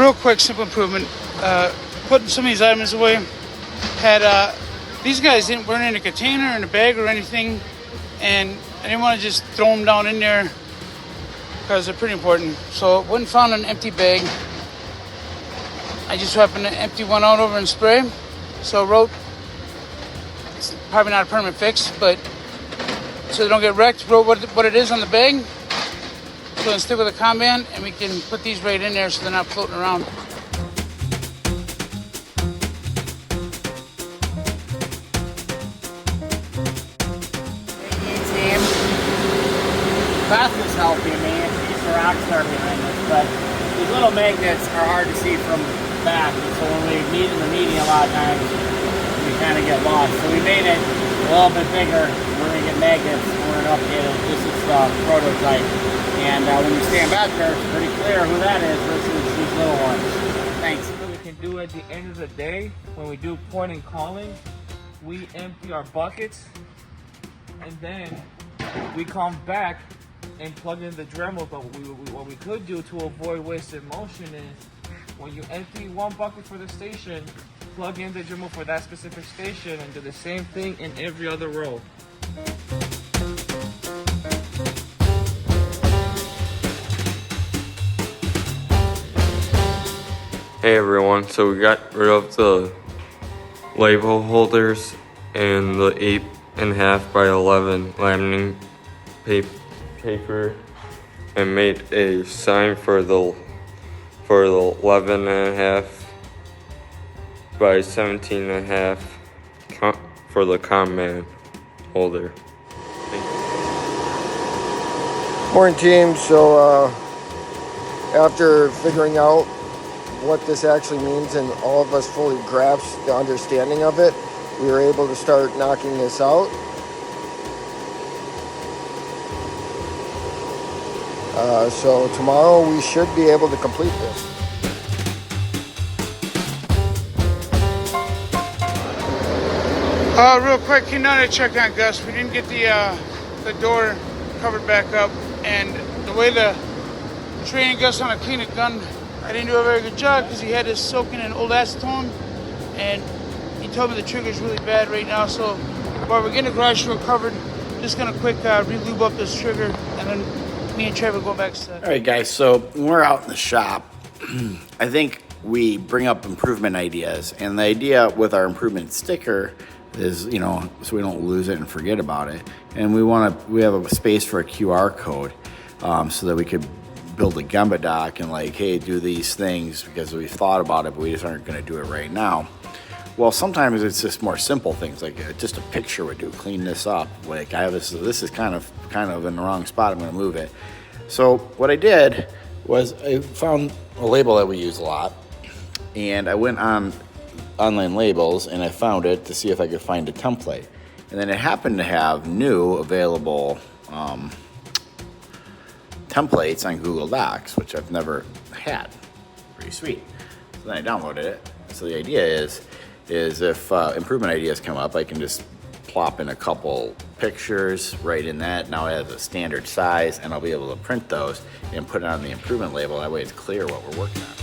real quick, simple improvement. Putting some of these items away. These guys weren't in a container, in a bag, or anything, and I didn't want to just throw them down in there because they're pretty important. So when found an empty bag, I just happened to empty one out over and spray. So I wrote, it's probably not a permanent fix, but so they don't get wrecked, wrote what it is on the bag. So then stick with a Kanban, and we can put these right in there so they're not floating around. Fastest helping me, he's the rock star behind this, but these little magnets are hard to see from back, and so when we meet in the meeting a lot of times, we kind of get lost. So we made it a little bit bigger. We're going to get magnets, we're going to update it. This is the prototype, and when you stand back there, it's pretty clear who that is versus these little ones. Thanks. What we can do at the end of the day, when we do point and calling, we empty our buckets, and then we come back and plug in the Dremel. But what we could do to avoid wasted motion is when you empty one bucket for the station, plug in the Dremel for that specific station and do the same thing in every other row. Hey everyone, so we got rid of the label holders and the 8.5 by 11 laminating paper and made a sign for the 11.5 by 17.5 for the Kanban holder. Morning team, so after figuring out what this actually means and all of us fully grasp the understanding of it, we were able to start knocking this out. So tomorrow we should be able to complete this. Real quick, came down to check on Gus. We didn't get the door covered back up, and the way the training Gus on a clean it gun, I didn't do a very good job because he had this soaking in old acetone, and he told me the trigger's really bad right now. So while we're getting the garage door covered, just gonna quick re-lube up this trigger, and then me and Trevor go back to. All right, guys, so when we're out in the shop, I think we bring up improvement ideas, and the idea with our improvement sticker is, you know, so we don't lose it and forget about it. And we have a space for a QR code so that we could build a Gemba doc and like, hey, do these things because we've thought about it, but we just aren't going to do it right now. Well, sometimes it's just more simple things, like just a picture would do. Clean this up. Like I have this is kind of in the wrong spot. I'm going to move it. So what I did was I found a label that we use a lot, and I went on online labels and I found it to see if I could find a template. And then it happened to have new available templates on Google Docs, which I've never had. Pretty sweet. So then I downloaded it. So the idea is if improvement ideas come up, I can just plop in a couple pictures right in that. Now it has a standard size, and I'll be able to print those and put it on the improvement label. That way it's clear what we're working on.